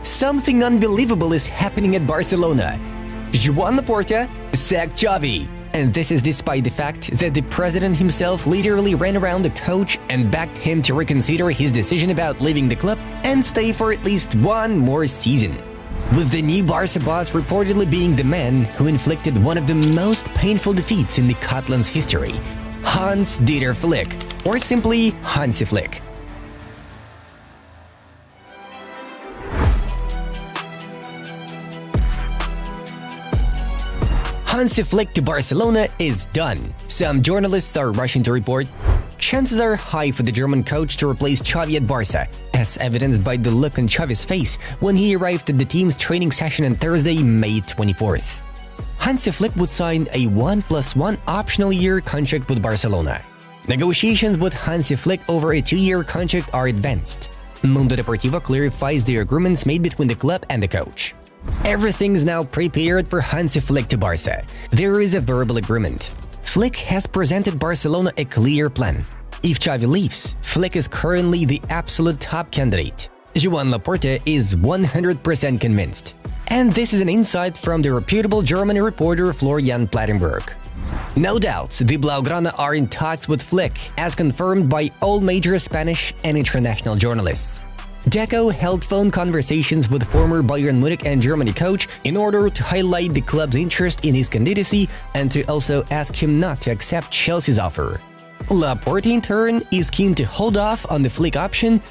Something unbelievable is happening at Barcelona. Joan Laporta sacked Xavi. And this is despite the fact that the president himself literally ran around the coach and begged him to reconsider his decision about leaving the club and stay for at least one more season. With the new Barca boss reportedly being the man who inflicted one of the most painful defeats in the Catalans' history, Hans-Dieter Flick, or simply Hansi Flick. Hansi Flick to Barcelona is done. Some journalists are rushing to report chances are high for the German coach to replace Xavi at Barca, as evidenced by the look on Xavi's face when he arrived at the team's training session on Thursday, May 24th. Hansi Flick would sign a 1+1 optional year contract with Barcelona. Negotiations with Hansi Flick over a 2-year contract are advanced. Mundo Deportivo clarifies the agreements made between the club and the coach. Everything's now prepared for Hansi Flick to Barca. There is a verbal agreement. Flick has presented Barcelona a clear plan. If Xavi leaves, Flick is currently the absolute top candidate. Joan Laporta is 100% convinced. And this is an insight from the reputable German reporter Florian Plettenberg. No doubt, the Blaugrana are in talks with Flick, as confirmed by all major Spanish and international journalists. Deco held phone conversations with former Bayern Munich and Germany coach in order to highlight the club's interest in his candidacy and to also ask him not to accept Chelsea's offer. Laporta, in turn, is keen to hold off on the Flick option.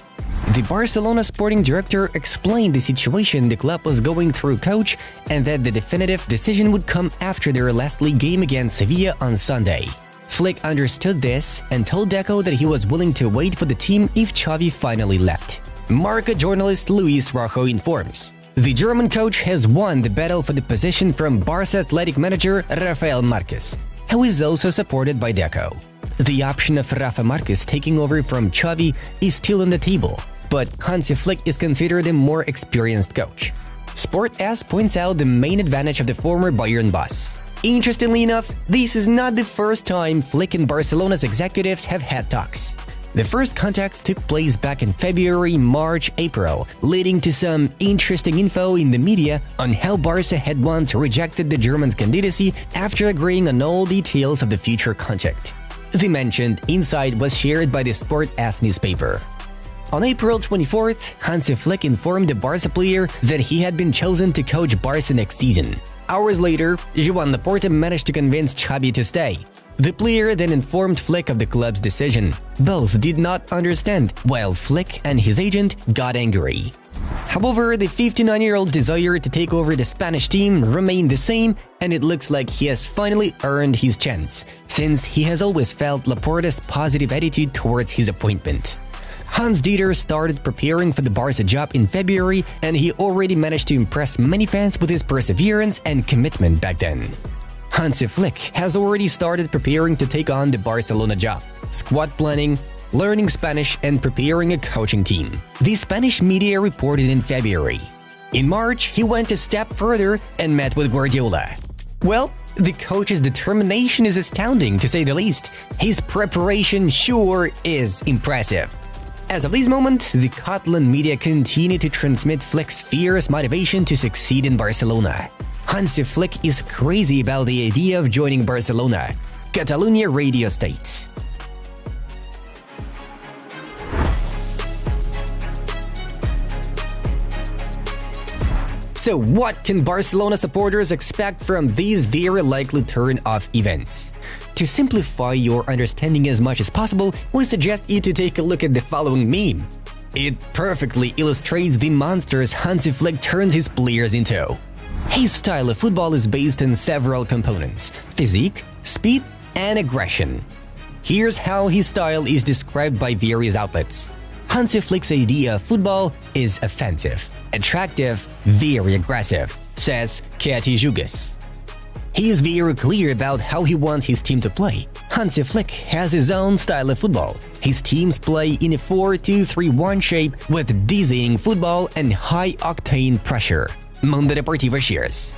The Barcelona sporting director explained the situation the club was going through coach and that the definitive decision would come after their last league game against Sevilla on Sunday. Flick understood this and told Deco that he was willing to wait for the team if Xavi finally left. Marca journalist Luis Rojo informs. The German coach has won the battle for the position from Barca athletic manager Rafael Marquez, who is also supported by Deco. The option of Rafa Marquez taking over from Xavi is still on the table, but Hansi Flick is considered a more experienced coach. Sport S points out the main advantage of the former Bayern boss. Interestingly enough, this is not the first time Flick and Barcelona's executives have had talks. The first contacts took place back in February, March, April, leading to some interesting info in the media on how Barca had once rejected the German's candidacy after agreeing on all details of the future contract. The mentioned insight was shared by the Sport S newspaper. On April 24th, Hansi Flick informed the Barca player that he had been chosen to coach Barca next season. Hours later, Joan Laporta managed to convince Xavi to stay. The player then informed Flick of the club's decision. Both did not understand, while Flick and his agent got angry. However, the 59-year-old's desire to take over the Spanish team remained the same, and it looks like he has finally earned his chance, since he has always felt Laporta's positive attitude towards his appointment. Hans-Dieter started preparing for the Barca job in February, and he already managed to impress many fans with his perseverance and commitment back then. Hansi Flick has already started preparing to take on the Barcelona job, squad planning, learning Spanish, and preparing a coaching team. The Spanish media reported in February. In March, he went a step further and met with Guardiola. Well, the coach's determination is astounding, to say the least. His preparation sure is impressive. As of this moment, the Catalan media continue to transmit Flick's fierce motivation to succeed in Barcelona. Hansi Flick is crazy about the idea of joining Barcelona, Catalunya Radio states. So what can Barcelona supporters expect from these very likely turn of events? To simplify your understanding as much as possible, we suggest you to take a look at the following meme. It perfectly illustrates the monsters Hansi Flick turns his players into. His style of football is based on several components: physique, speed, and aggression. Here's how his style is described by various outlets. Hansi Flick's idea of football is offensive, attractive, very aggressive, says Katy Jugas. He is very clear about how he wants his team to play. Hansi Flick has his own style of football. His teams play in a 4-2-3-1 shape with dizzying football and high-octane pressure. Mundo Deportivo shares.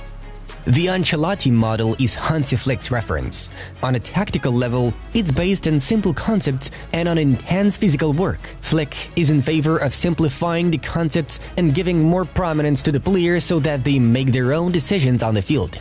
The Ancelotti model is Hansi Flick's reference. On a tactical level, it's based on simple concepts and on intense physical work. Flick is in favor of simplifying the concepts and giving more prominence to the players so that they make their own decisions on the field.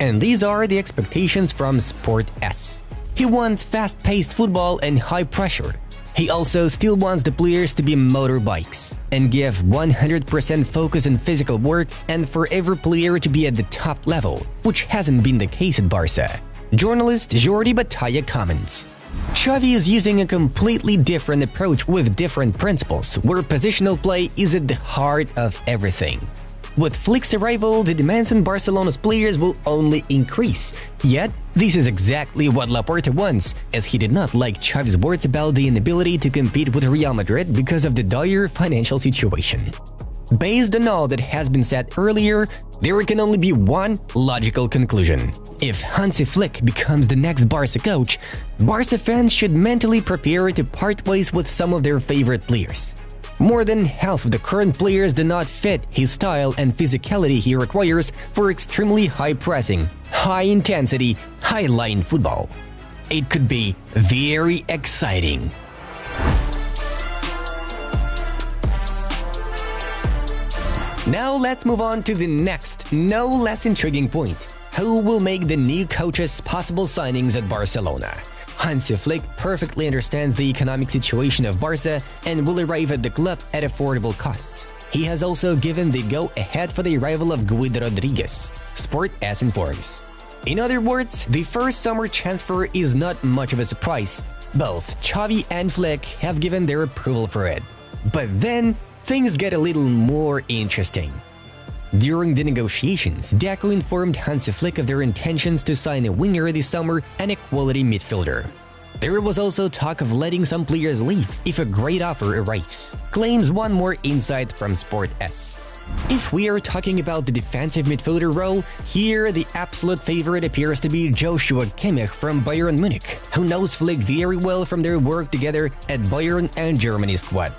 And these are the expectations from Sport S. He wants fast-paced football and high pressure. He also still wants the players to be motorbikes and give 100% focus on physical work and for every player to be at the top level, which hasn't been the case at Barca. Journalist Jordi Batalla comments, Xavi is using a completely different approach with different principles, where positional play is at the heart of everything. With Flick's arrival, the demands on Barcelona's players will only increase. Yet, this is exactly what Laporta wants, as he did not like Xavi's words about the inability to compete with Real Madrid because of the dire financial situation. Based on all that has been said earlier, there can only be one logical conclusion. If Hansi Flick becomes the next Barca coach, Barca fans should mentally prepare to part ways with some of their favorite players. More than half of the current players do not fit his style and physicality he requires for extremely high pressing, high intensity, high-line football. It could be very exciting. Now let's move on to the next, no less intriguing point. Who will make the new coach's possible signings at Barcelona? Hansi Flick perfectly understands the economic situation of Barca and will arrive at the club at affordable costs. He has also given the go-ahead for the arrival of Guido Rodriguez, Sport S informs. In other words, the first summer transfer is not much of a surprise. Both Xavi and Flick have given their approval for it. But then, things get a little more interesting. During the negotiations, Deco informed Hansi Flick of their intentions to sign a winger this summer and a quality midfielder. There was also talk of letting some players leave if a great offer arrives, claims one more insight from Sport S. If we are talking about the defensive midfielder role, here the absolute favorite appears to be Joshua Kimmich from Bayern Munich, who knows Flick very well from their work together at Bayern and Germany's squad.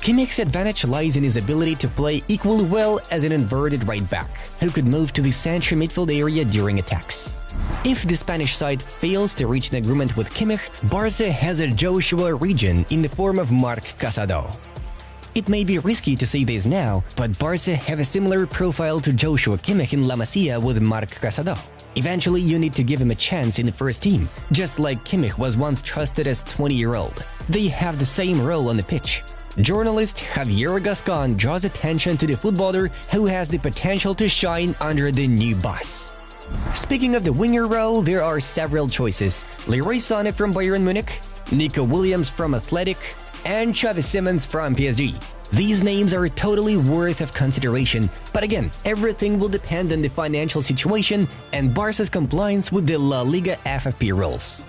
Kimmich's advantage lies in his ability to play equally well as an inverted right back, who could move to the central midfield area during attacks. If the Spanish side fails to reach an agreement with Kimmich, Barca has a Joshua region in the form of Marc Casado. It may be risky to say this now, but Barca have a similar profile to Joshua Kimmich in La Masia with Marc Casado. Eventually, you need to give him a chance in the first team, just like Kimmich was once trusted as 20-year-old. They have the same role on the pitch. Journalist Javier Gascon draws attention to the footballer who has the potential to shine under the new boss. Speaking of the winger role, there are several choices: Leroy Sané from Bayern Munich, Nico Williams from Athletic, and Xavi Simons from PSG. These names are totally worth of consideration, but again, everything will depend on the financial situation and Barca's compliance with the La Liga FFP rules.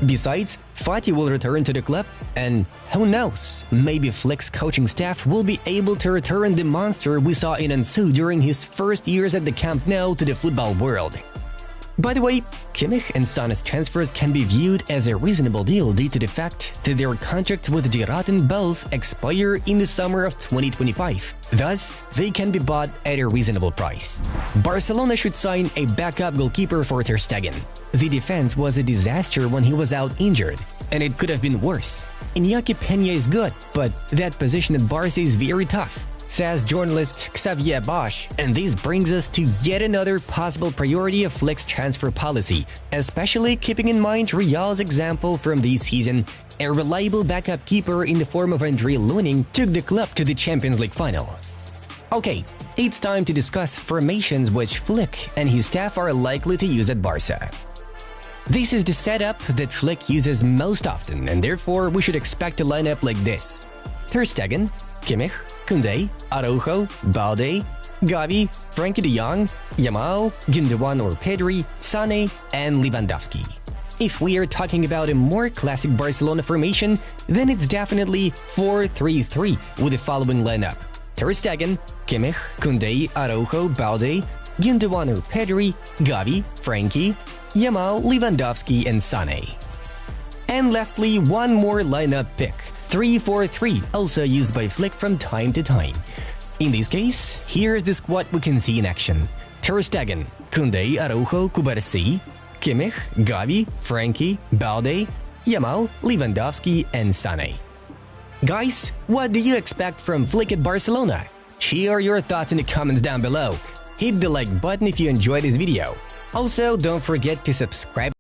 Besides, Fati will return to the club, and who knows, maybe Flick's coaching staff will be able to return the monster we saw in Ansu during his first years at the Camp Nou to the football world. By the way, Kimmich and Sané's transfers can be viewed as a reasonable deal due to the fact that their contracts with Girardin both expire in the summer of 2025. Thus, they can be bought at a reasonable price. Barcelona should sign a backup goalkeeper for Ter Stegen. The defense was a disaster when he was out injured, and it could have been worse. Iñaki Peña is good, but that position at Barca is very tough, says journalist Xavier Bosch, and this brings us to yet another possible priority of Flick's transfer policy, especially keeping in mind Real's example from this season. A reliable backup keeper in the form of André Luning took the club to the Champions League final. Okay, it's time to discuss formations which Flick and his staff are likely to use at Barca. This is the setup that Flick uses most often, and therefore we should expect a lineup like this: Ter Stegen, Kimmich, Koundé, Araujo, Balde, Gavi, Frenkie de Jong, Yamal, Gundogan or Pedri, Sané, and Lewandowski. If we are talking about a more classic Barcelona formation, then it's definitely 4-3-3 with the following lineup: Ter Stegen, Kimmich, Koundé, Araujo, Balde, Gundogan or Pedri, Gavi, Frenkie, Yamal, Lewandowski, and Sané. And lastly, one more lineup pick: 3-4-3, also used by Flick from time to time. In this case, here's the squad we can see in action: Ter Stegen, Koundé, Araujo, Kubarsi, Kimmich, Gavi, Frankie, Balde, Yamal, Lewandowski, and Sané. Guys, what do you expect from Flick at Barcelona? Share your thoughts in the comments down below. Hit the like button if you enjoyed this video. Also, don't forget to subscribe.